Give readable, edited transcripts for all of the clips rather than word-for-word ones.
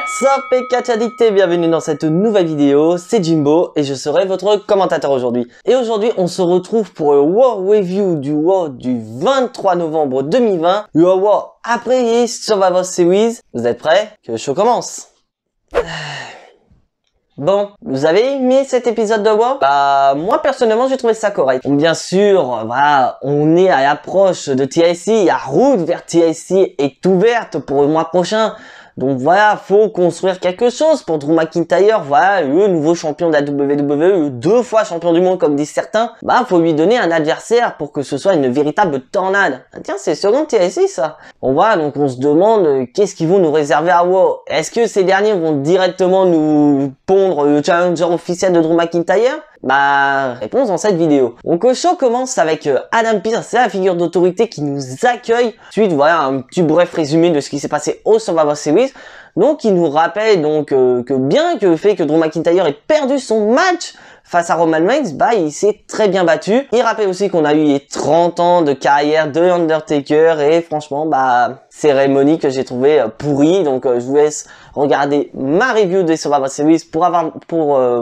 What's up et catch addicté, bienvenue dans cette nouvelle vidéo, c'est Jimbo et je serai votre commentateur aujourd'hui. Et aujourd'hui on se retrouve pour le WoW Review du WoW du 23 novembre 2020, le WoW après Survivor Series. Vous êtes prêts? Que le show commence. Bon, vous avez aimé cet épisode de WoW? Bah, moi personnellement j'ai trouvé ça correct. Bon, bien sûr, voilà, on est à l'approche de TLC, la route vers TLC est ouverte pour le mois prochain. Donc voilà, faut construire quelque chose pour Drew McIntyre, voilà, le nouveau champion de la WWE, 2 fois champion du monde comme disent certains. Bah, faut lui donner un adversaire pour que ce soit une véritable tornade. Ah, tiens, c'est second TLC ça. Bon voilà, donc on se demande qu'est-ce qu'ils vont nous réserver à WoW. Est-ce que ces derniers vont directement nous pondre le challenger officiel de Drew McIntyre? Bah, réponse dans cette vidéo. Donc le show commence avec Adam Pearce, c'est la figure d'autorité qui nous accueille. Ensuite, voilà un petit bref résumé de ce qui s'est passé au Survivor Series. Donc il nous rappelle donc que bien que le fait que Drew McIntyre ait perdu son match face à Roman Reigns, bah il s'est très bien battu. Il rappelle aussi qu'on a eu les 30 ans de carrière de Undertaker et franchement bah cérémonie que j'ai trouvé pourrie. Donc je vous laisse regarder ma review des Survivor Series pour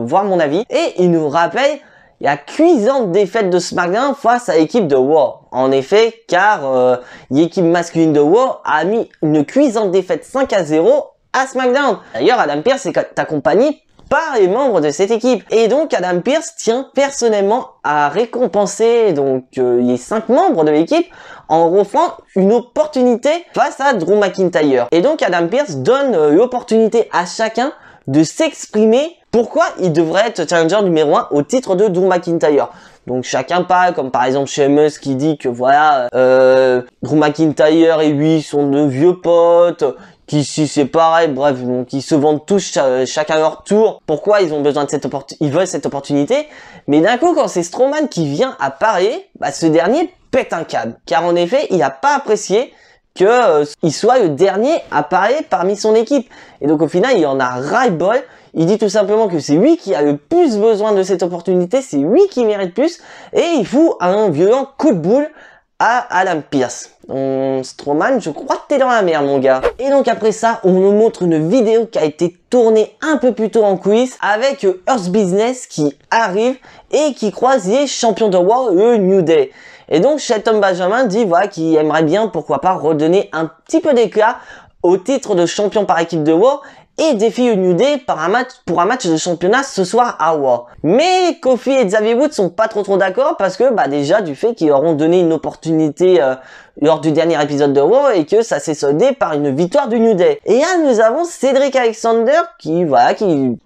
voir mon avis. Et il nous rappelle la cuisante défaite de SmackDown face à l'équipe de Raw. En effet, car l'équipe masculine de Raw a mis une cuisante défaite 5-0 à SmackDown. D'ailleurs, Adam Pearce est accompagné par les membres de cette équipe. Et donc, Adam Pearce tient personnellement à récompenser donc les 5 membres de l'équipe en offrant une opportunité face à Drew McIntyre. Et donc, Adam Pearce donne l'opportunité à chacun de s'exprimer pourquoi il devrait être challenger numéro 1 au titre de Drew McIntyre. Donc chacun parle, comme par exemple Sheamus qui dit que voilà, Drew McIntyre et lui sont de vieux potes, qui si c'est pareil, bref, donc ils se vendent tous chacun leur tour. Pourquoi ils ont besoin de ils veulent cette opportunité. Mais d'un coup, quand c'est Strowman qui vient à parler, bah ce dernier pète un câble. Car en effet, il n'a pas apprécié que il soit le dernier à parler parmi son équipe. Et donc au final, il en a ras-le-bol. Il dit tout simplement que c'est lui qui a le plus besoin de cette opportunité, c'est lui qui mérite plus, et il fout un violent coup de boule à Adam Pearce. Strowman, je crois que t'es dans la merde, mon gars. Et donc après ça, on nous montre une vidéo qui a été tournée un peu plus tôt en coulisses avec Earth Business qui arrive et qui croise les champions de Raw, le New Day. Et donc Shelton Benjamin dit voilà qu'il aimerait bien, pourquoi pas, redonner un petit peu d'éclat au titre de champion par équipe de Raw et défie le New Day pour un match de championnat ce soir à Raw. Mais Kofi et Xavier Woods sont pas trop d'accord parce que bah déjà du fait qu'ils auront donné une opportunité lors du dernier épisode de Raw et que ça s'est soldé par une victoire du New Day. Et là nous avons Cedric Alexander qui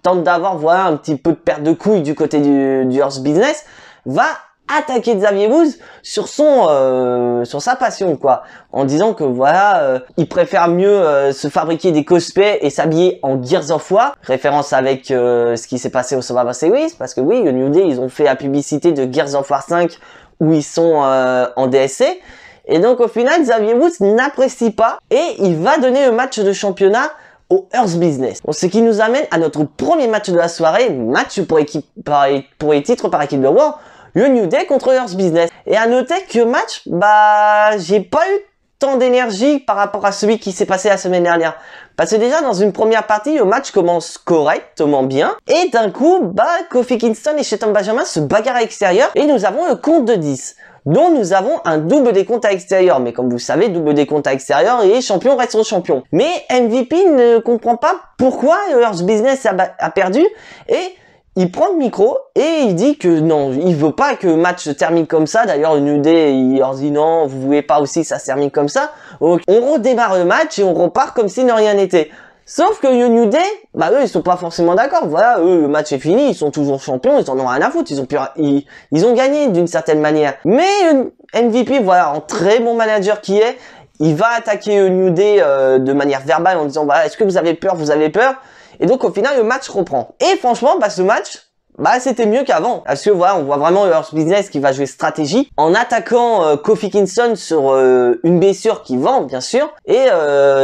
tente d'avoir un petit peu de perte de couilles du côté du Earth Business, va attaquer Xavier Woods sur sa passion quoi, en disant que il préfère mieux se fabriquer des cosplays et s'habiller en Gears of War, référence avec ce qui s'est passé au Survivor Series, parce que oui, le New Day ils ont fait la publicité de Gears of War 5 où ils sont en DSC, et donc au final Xavier Woods n'apprécie pas et il va donner le match de championnat au Earth Business. Bon, ce qui nous amène à notre premier match de la soirée, match pour les titres par équipe de Raw, le New Day contre Earth Business. Et à noter que le match, bah, j'ai pas eu tant d'énergie par rapport à celui qui s'est passé la semaine dernière. Parce que déjà, dans une première partie, le match commence correctement bien. Et d'un coup, bah, Kofi Kingston et Shelton Benjamin se bagarrent à l'extérieur. Et nous avons le compte de 10. Dont nous avons un double décompte à l'extérieur. Mais comme vous savez, double décompte à l'extérieur et les champions restent champions. Mais MVP ne comprend pas pourquoi Earth Business a perdu. Et il prend le micro et il dit que non, il veut pas que le match se termine comme ça. D'ailleurs, le New Day, il leur dit non, vous voulez pas aussi que ça se termine comme ça. Donc, on redémarre le match et on repart comme si de rien n'était. Sauf que le New Day, bah eux, ils sont pas forcément d'accord. Voilà, eux, le match est fini, ils sont toujours champions, ils en ont rien à foutre. Ils ont gagné d'une certaine manière. Mais MVP, voilà, en très bon manager qui est, il va attaquer le New Day de manière verbale en disant voilà, est-ce que vous avez peur, vous avez peur. Et donc au final le match reprend. Et franchement bah ce match, bah c'était mieux qu'avant. Parce que voilà, on voit vraiment Earth Business qui va jouer stratégie en attaquant Kofi Kingston sur une blessure qui vend bien sûr. Et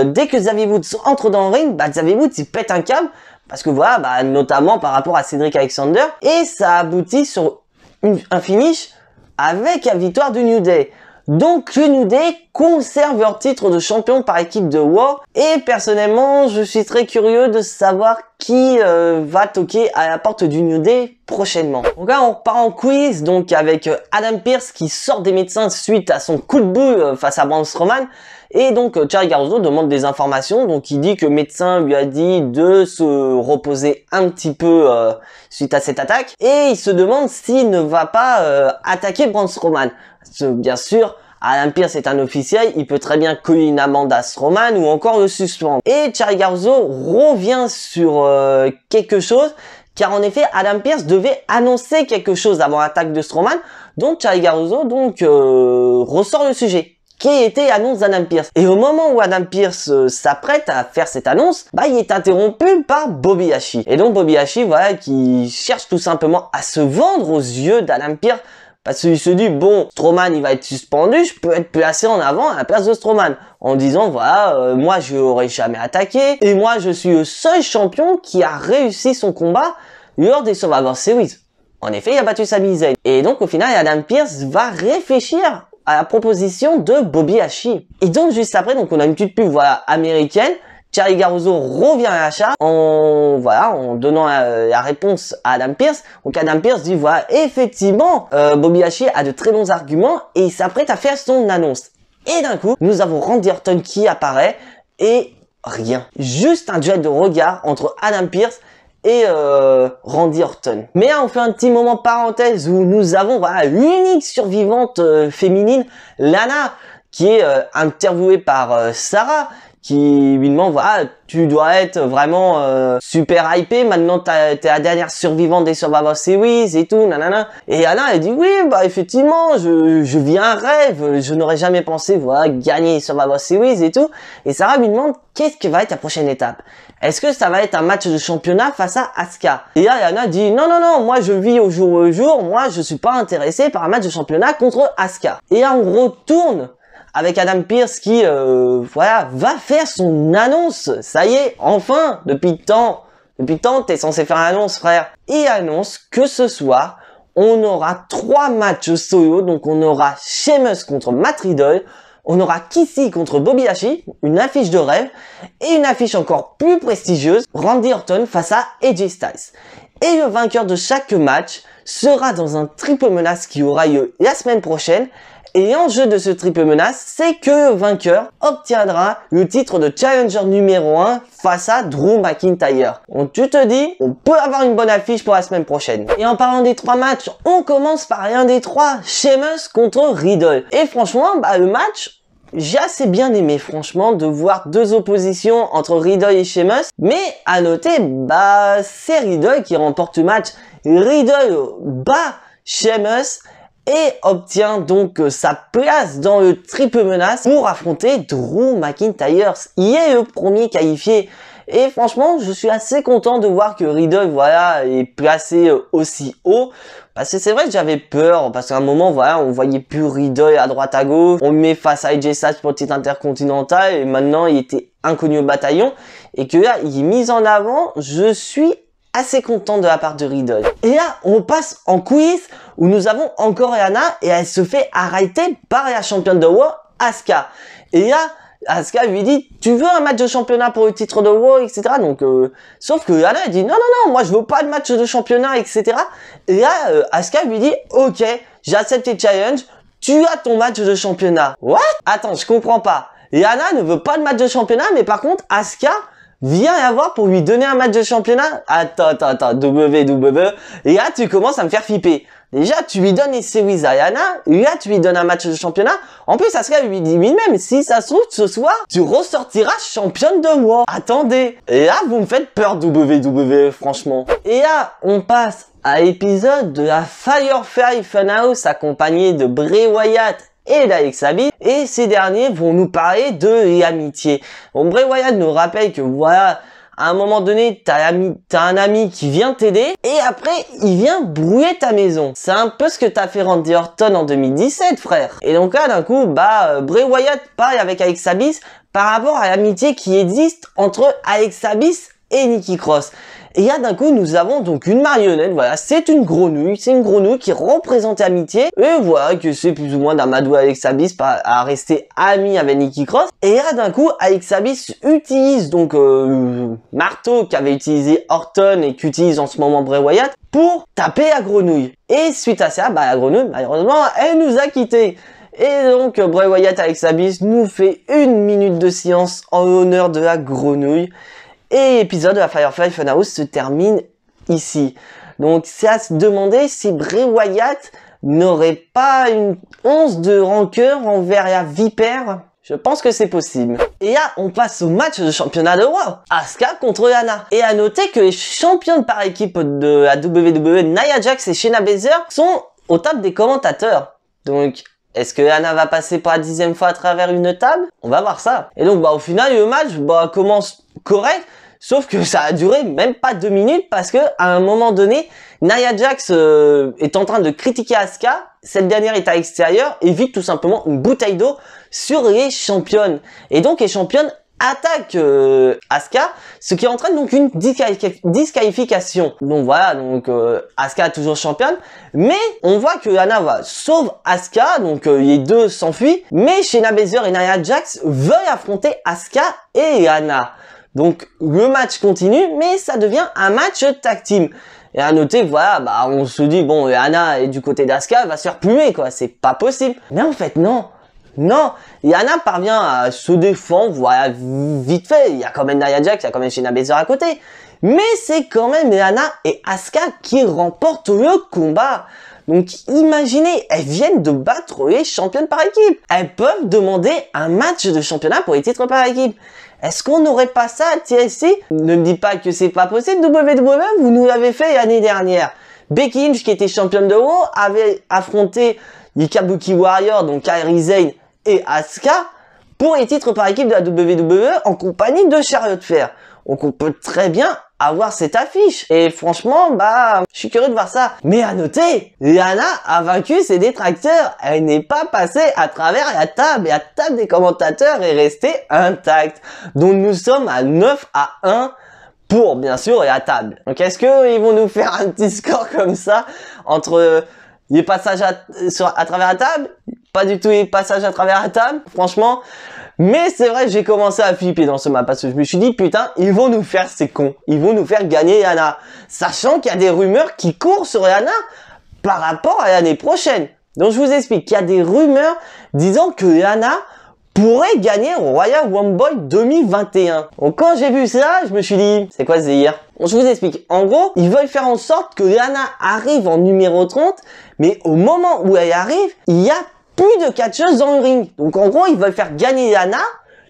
dès que Xavier Woods entre dans le ring, bah Xavier Woods il pète un câble. Parce que voilà, bah notamment par rapport à Cedric Alexander. Et ça aboutit sur un finish avec la victoire du New Day. Donc le New Day conserve leur titre de champion par équipe de War. Et personnellement, je suis très curieux de savoir qui va toquer à la porte du New Day prochainement. Donc là, on repart en quiz, donc avec Adam Pearce qui sort des médecins suite à son coup de boule face à Braun Strowman. Et donc Charlie Caruso demande des informations, donc il dit que le médecin lui a dit de se reposer un petit peu suite à cette attaque. Et il se demande s'il ne va pas attaquer Braun Strowman. Parce que, bien sûr, Adam Pearce est un officiel, il peut très bien coller une amende à Strowman ou encore le suspendre. Et Charlie Caruso revient sur quelque chose, car en effet, Adam Pearce devait annoncer quelque chose avant l'attaque de Strowman. Donc Charlie Caruso ressort le sujet. Qui était l'annonce d'Adam Pearce. Et au moment où Adam Pearce s'apprête à faire cette annonce, il est interrompu par Bobby Lashley. Et donc Bobby Lashley, voilà, qui cherche tout simplement à se vendre aux yeux d'Adam Pearce, parce qu'il se dit, bon, Strowman, il va être suspendu, je peux être placé en avant à la place de Strowman. En disant, voilà, moi, je l'aurais jamais attaqué, et moi, je suis le seul champion qui a réussi son combat lors des Survivor Series. En effet, il a battu Sami Zayn. Et donc, au final, Adam Pearce va réfléchir à la proposition de Bobby Lashley. Et donc juste après, donc on a une petite pub américaine. Charlie Caruso revient à la charge en donnant la réponse à Adam Pearce. Donc Adam Pearce dit voilà, effectivement, Bobby Lashley a de très bons arguments et il s'apprête à faire son annonce. Et d'un coup, nous avons Randy Orton qui apparaît et rien. Juste un duel de regard entre Adam Pearce et Randy Orton. Mais là, on fait un petit moment parenthèse où nous avons l'unique survivante féminine, Lana, qui est interviewée par Sarah, qui lui demande tu dois être vraiment super hypé, maintenant t'es la dernière survivante des Survivor Series et tout, nanana. Et Lana, elle dit oui, effectivement, je vis un rêve, je n'aurais jamais pensé gagner les Survivor Series et tout. Et Sarah lui demande qu'est-ce que va être la prochaine étape. Est-ce que ça va être un match de championnat face à Asuka? Et là, Lana dit non, moi je vis au jour le jour, moi je suis pas intéressé par un match de championnat contre Asuka. Et là, on retourne avec Adam Pearce qui, va faire son annonce. Ça y est, enfin, depuis tant, t'es censé faire l'annonce, frère. Il annonce que ce soir, on aura 3 matchs solo. Donc, on aura Sheamus contre Matt Riddle. On aura Kissy contre Bobby Lashley, une affiche de rêve. Et une affiche encore plus prestigieuse, Randy Orton face à AJ Styles. Et le vainqueur de chaque match sera dans un triple menace qui aura lieu la semaine prochaine. Et l'enjeu de ce triple menace, c'est que le vainqueur obtiendra le titre de challenger numéro 1 face à Drew McIntyre. Donc tu te dis, on peut avoir une bonne affiche pour la semaine prochaine. Et en parlant des 3 matchs, on commence par l'un des 3, Sheamus contre Riddle. Et franchement, le match, j'ai assez bien aimé, franchement, de voir 2 oppositions entre Riddle et Sheamus. Mais à noter, c'est Riddle qui remporte le match. Riddle bat Sheamus et obtient donc sa place dans le triple menace pour affronter Drew McIntyre. Il est le premier qualifié. Et franchement, je suis assez content de voir que Riddle, est placé aussi haut. Parce que c'est vrai que j'avais peur, parce qu'à un moment, on voyait plus Riddle à droite à gauche. On le met face à AJ Styles pour le titre intercontinental, et maintenant, il était inconnu au bataillon. Et que là, il est mis en avant, je suis assez content de la part de Riddle. Et là, on passe en quiz où nous avons encore Lana et elle se fait arrêter par la championne de Raw, Asuka. Et là, Asuka lui dit, tu veux un match de championnat pour le titre de Raw, etc. Donc, sauf que Lana, elle dit, non, moi je veux pas de match de championnat, etc. Et là, Asuka lui dit, ok, j'accepte tes challenges, tu as ton match de championnat. What? Attends, je comprends pas. Lana ne veut pas de match de championnat, mais par contre, Asuka viens la voir pour lui donner un match de championnat. Attends, WWE. Et là, tu commences à me faire flipper. Déjà, tu lui donnes les séries à Lana. Et là, tu lui donnes un match de championnat. En plus, Asuka lui dit lui-même, si ça se trouve, ce soir, tu ressortiras championne de Raw. Attendez. Et là, vous me faites peur, WWE, franchement. Et là, on passe à l'épisode de la Firefly Funhouse accompagné de Bray Wyatt et d'Alexa Bliss, et ces derniers vont nous parler de l'amitié. Bon, Bray Wyatt nous rappelle que à un moment donné, t'as un ami qui vient t'aider, et après, il vient brouiller ta maison. C'est un peu ce que t'as fait Randy Orton en 2017, frère. Et donc là, d'un coup, Bray Wyatt parle avec Alexa Bliss par rapport à l'amitié qui existe entre Alexa Bliss et Nikki Cross. Et là d'un coup nous avons donc une marionnette, voilà, c'est une grenouille qui représente Amitié. Et voilà que c'est plus ou moins d'Amadou Alex Abyss à rester ami avec Nikki Cross. Et là d'un coup Alex Abyss utilise donc marteau qu'avait utilisé Orton et qu'utilise en ce moment Bray Wyatt pour taper la grenouille. Et suite à ça, bah la grenouille malheureusement elle nous a quittés. Et donc Bray Wyatt Alex Abyss nous fait 1 minute de silence en l'honneur de la grenouille. Et l'épisode de la Firefly Funhouse se termine ici. Donc c'est à se demander si Bray Wyatt n'aurait pas une once de rancœur envers la vipère. Je pense que c'est possible. Et là, on passe au match de championnat de Raw. Asuka contre Lana. Et à noter que les championnes par équipe de la WWE, Nia Jax et Shayna Baszler, sont au table des commentateurs. Donc, est-ce que Lana va passer pour la 10e fois à travers une table? On va voir ça. Et donc, bah, au final, le match, bah, commence correct. Sauf que ça a duré même pas 2 minutes parce que à un moment donné, Nia Jax est en train de critiquer Asuka. Cette dernière est à l'extérieur et vide tout simplement une bouteille d'eau sur les championnes. Et donc les championnes attaquent Asuka, ce qui entraîne donc une disqualification. Donc voilà, donc Asuka est toujours championne, mais on voit que Lana va sauve Asuka, donc les deux s'enfuient, mais Shayna Baszler et Nia Jax veulent affronter Asuka et Lana. Donc le match continue, mais ça devient un match tag team. Et à noter, voilà, bah on se dit bon, Lana est du côté d'Asuka, elle va se faire plumer quoi, c'est pas possible. Mais en fait non, non, Lana parvient à se défendre, voilà, vite fait. Il y a quand même Nia Jax, il y a quand même Shayna Baszler à côté. Mais c'est quand même Lana et Asuka qui remportent le combat. Donc imaginez, elles viennent de battre les championnes par équipe. Elles peuvent demander un match de championnat pour les titres par équipe. Est-ce qu'on n'aurait pas ça à TLC? Ne me dis pas que c'est pas possible, WWE, vous nous l'avez fait l'année dernière. Becky Lynch, qui était championne de Raw, avait affronté les Kabuki Warriors, donc Kairi Sane et Asuka, pour les titres par équipe de la WWE en compagnie de Charlotte Flair. Donc on peut très bien avoir cette affiche. Et franchement, bah, je suis curieux de voir ça. Mais à noter, Lana a vaincu ses détracteurs. Elle n'est pas passée à travers la table. Et la table des commentateurs est restée intacte. Donc nous sommes à 9-1 pour, bien sûr, la table. Donc est-ce qu'ils vont nous faire un petit score comme ça entre les passages à travers la table? Pas du tout les passages à travers la table, franchement. Mais c'est vrai, j'ai commencé à flipper dans ce match parce que je me suis dit, putain, ils vont nous faire ces cons. Ils vont nous faire gagner Lana. Sachant qu'il y a des rumeurs qui courent sur Lana par rapport à l'année prochaine. Donc je vous explique qu'il y a des rumeurs disant que Lana pourrait gagner au Royal Rumble 2021. Donc quand j'ai vu ça, je me suis dit, c'est quoi ce délire? Bon, je vous explique. En gros, ils veulent faire en sorte que Lana arrive en numéro 30, mais au moment où elle arrive, il y a plus de catcheuses dans le ring. Donc en gros, ils veulent faire gagner Lana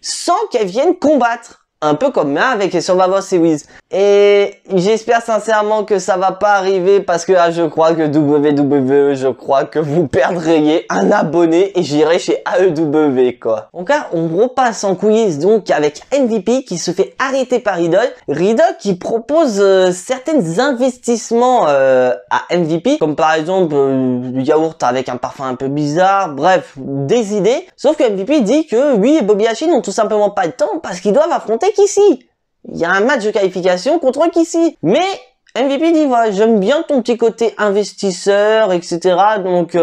sans qu'elle vienne combattre. Un peu comme là avec les Survivor Series. Et j'espère sincèrement que ça va pas arriver parce que là, je crois que WWE, je crois que vous perdriez un abonné et j'irai chez AEW quoi. Donc là, on repasse en coulisses donc avec MVP qui se fait arrêter par Riddle. Riddle qui propose certains investissements à MVP, comme par exemple du yaourt avec un parfum un peu bizarre, bref, des idées. Sauf que MVP dit que lui et Bobby Lashley n'ont tout simplement pas le temps parce qu'ils doivent affronter Kissy. Il y a un match de qualification contre Kissy. Mais MVP dit, voilà, j'aime bien ton petit côté investisseur, etc. Donc,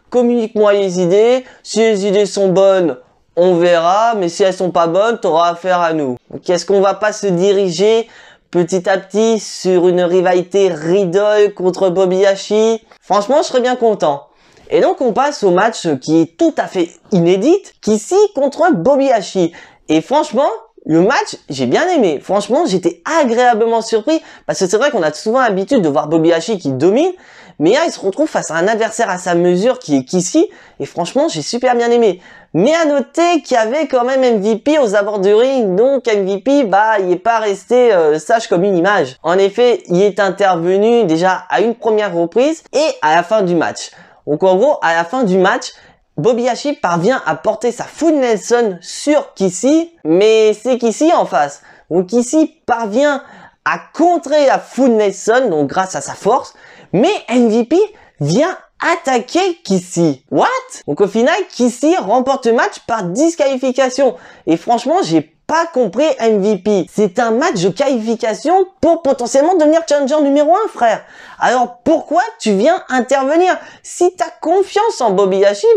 communique-moi les idées. Si les idées sont bonnes, on verra. Mais si elles sont pas bonnes, t'auras affaire à nous. Est-ce qu'on va pas se diriger petit à petit sur une rivalité Riddle contre Bobby Lashley? Franchement, je serais bien content. Et donc, on passe au match qui est tout à fait inédit. Kissy contre Bobby Lashley. Et franchement, le match, j'ai bien aimé. Franchement, j'étais agréablement surpris parce que c'est vrai qu'on a souvent l'habitude de voir Bobby Lashley qui domine, mais là, il se retrouve face à un adversaire à sa mesure qui est Kissy et franchement, j'ai super bien aimé. Mais à noter qu'il y avait quand même MVP aux abords du ring, donc MVP, bah, il est pas resté sage comme une image. En effet, il est intervenu déjà à une première reprise et à la fin du match. Donc en gros, à la fin du match, Bobby Lashley parvient à porter sa Full Nelson sur Kissy, mais c'est Kissy en face. Donc Kissy parvient à contrer la Full Nelson, donc grâce à sa force, mais MVP vient attaquer Kissy. What? Donc au final, Kissy remporte le match par disqualification. Et franchement, j'ai pas compris, MVP. C'est un match de qualification pour potentiellement devenir challenger numéro 1, frère. Alors pourquoi tu viens intervenir? Si t'as confiance en Bobby Lashley,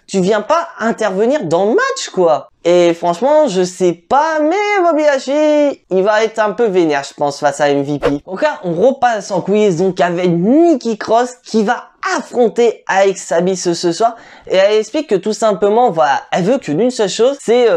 tu viens pas intervenir dans le match, quoi. Et franchement, je sais pas, mais Bobby Lashley, il va être un peu vénère, je pense, face à MVP. Donc là, on repasse en quiz, donc avec Nikki Cross qui va affronter Alexa Bliss ce soir. Et elle explique que tout simplement, voilà, elle veut que d'une seule chose, c'est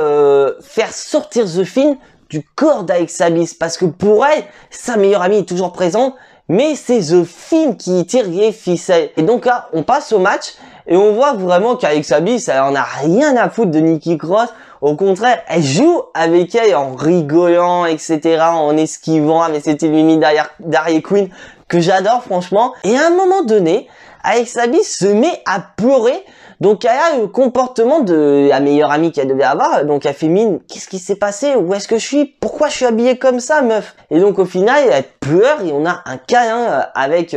faire sortir The Fiend du corps d'Alexa Bliss. Parce que pour elle, sa meilleure amie est toujours présente, mais c'est The Fiend qui tire les ficelles. Et donc là, on passe au match. Et on voit vraiment qu'Alexa Bliss, elle en a rien à foutre de Nikki Cross. Au contraire, elle joue avec elle en rigolant, etc., en esquivant avec cette ennemis d'Harley Quinn que j'adore franchement. Et à un moment donné, Alexa Bliss se met à pleurer. Donc elle a le comportement de la meilleure amie qu'elle devait avoir. Donc elle fait mine, qu'est-ce qui s'est passé? Où est-ce que je suis? Pourquoi je suis habillée comme ça, meuf? Et donc au final, elle pleure et on a un câlin avec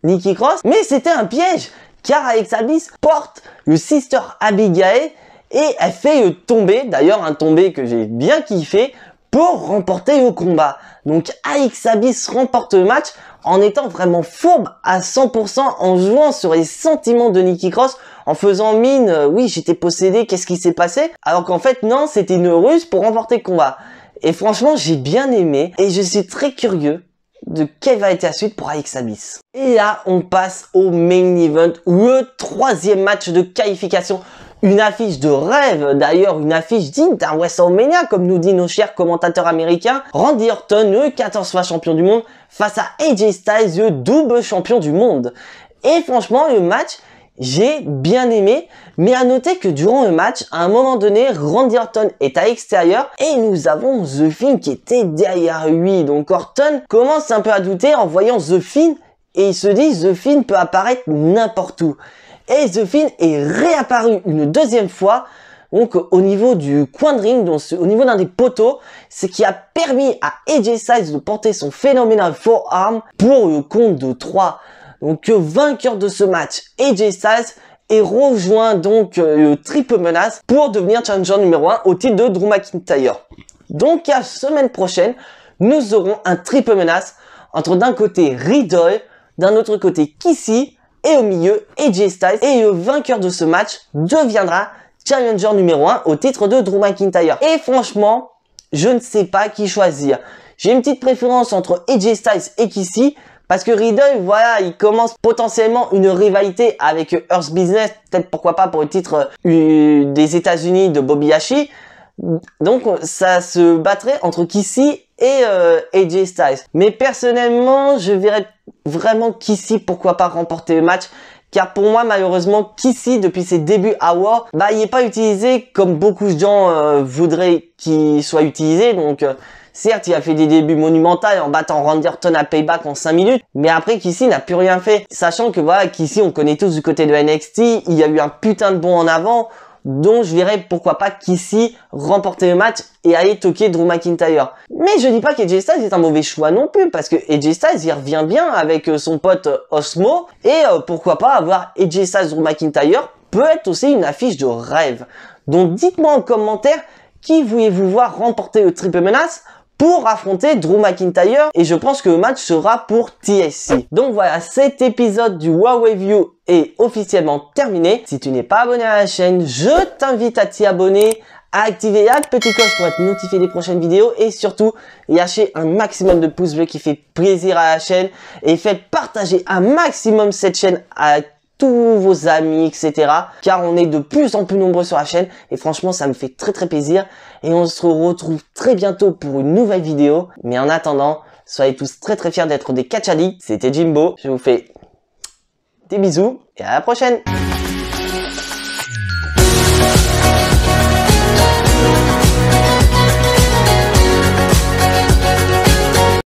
Nikki Cross. Mais c'était un piège, car Alexa Bliss porte le Sister Abigail et elle fait tomber, d'ailleurs un tombé que j'ai bien kiffé, pour remporter le combat. Donc Alexa Bliss remporte le match en étant vraiment fourbe à 100%, en jouant sur les sentiments de Nikki Cross, en faisant mine, oui j'étais possédé, qu'est-ce qui s'est passé? Alors qu'en fait non, c'était une ruse pour remporter le combat. Et franchement j'ai bien aimé et je suis très curieux de quelle va être la suite pour Alexa Bliss. Et là on passe au main event, le troisième match de qualification. Une affiche de rêve, d'ailleurs une affiche digne d'un WrestleMania, comme nous disent nos chers commentateurs américains. Randy Orton, le 14 fois champion du monde, face à AJ Styles, le double champion du monde. Et franchement, le match, j'ai bien aimé, mais à noter que durant le match, à un moment donné, Randy Orton est à l'extérieur et nous avons The Fiend qui était derrière lui. Donc Orton commence un peu à douter en voyant The Fiend et il se dit The Fiend peut apparaître n'importe où. Et The Fiend est réapparu une deuxième fois, donc au niveau du coin de ring, donc au niveau d'un des poteaux, ce qui a permis à AJ Styles de porter son phénoménal forearm pour le compte de 3. Donc vainqueur de ce match, AJ Styles, et rejoint donc le triple menace pour devenir challenger numéro 1 au titre de Drew McIntyre. Donc la semaine prochaine, nous aurons un triple menace entre d'un côté Riddle, d'un autre côté Kissy, et au milieu, AJ Styles, et le vainqueur de ce match deviendra challenger numéro 1 au titre de Drew McIntyre. Et franchement, je ne sais pas qui choisir. J'ai une petite préférence entre AJ Styles et Kissy, parce que Riddle, voilà, il commence potentiellement une rivalité avec Earth Business, peut-être pourquoi pas pour le titre des États-Unis de Bobby Lashley. Donc ça se battrait entre Kissy et AJ Styles. Mais personnellement, je verrais vraiment Kissy, pourquoi pas remporter le match. Car pour moi, malheureusement, Kissy, depuis ses débuts à War, il n'est pas utilisé comme beaucoup de gens voudraient qu'il soit utilisé. Donc certes, il a fait des débuts monumentaux en battant Randy Orton à Payback en 5 minutes. Mais après, Kissy n'a plus rien fait. Sachant que voilà, Kissy, on connaît tous du côté de NXT. Il y a eu un putain de bond en avant. Donc je verrais pourquoi pas Kissy remporter le match et aller toquer Drew McIntyre. Mais je dis pas qu'AJ Styles est un mauvais choix non plus, parce que AJ Styles il revient bien avec son pote Osmo, et pourquoi pas avoir AJ Styles Drew McIntyre peut être aussi une affiche de rêve. Donc dites-moi en commentaire qui voulez-vous voir remporter le triple menace pour affronter Drew McIntyre, et je pense que le match sera pour TLC. Donc voilà, cet épisode du War Review est officiellement terminé. Si tu n'es pas abonné à la chaîne, je t'invite à t'y abonner, à activer la petite cloche pour être notifié des prochaines vidéos, et surtout lâcher un maximum de pouces bleus qui fait plaisir à la chaîne, et faites partager un maximum cette chaîne à tous vos amis, etc. Car on est de plus en plus nombreux sur la chaîne et franchement ça me fait très plaisir. Et on se retrouve très bientôt pour une nouvelle vidéo. Mais en attendant, soyez tous très fiers d'être des Catch Addicts. C'était Jimbo, je vous fais des bisous et à la prochaine.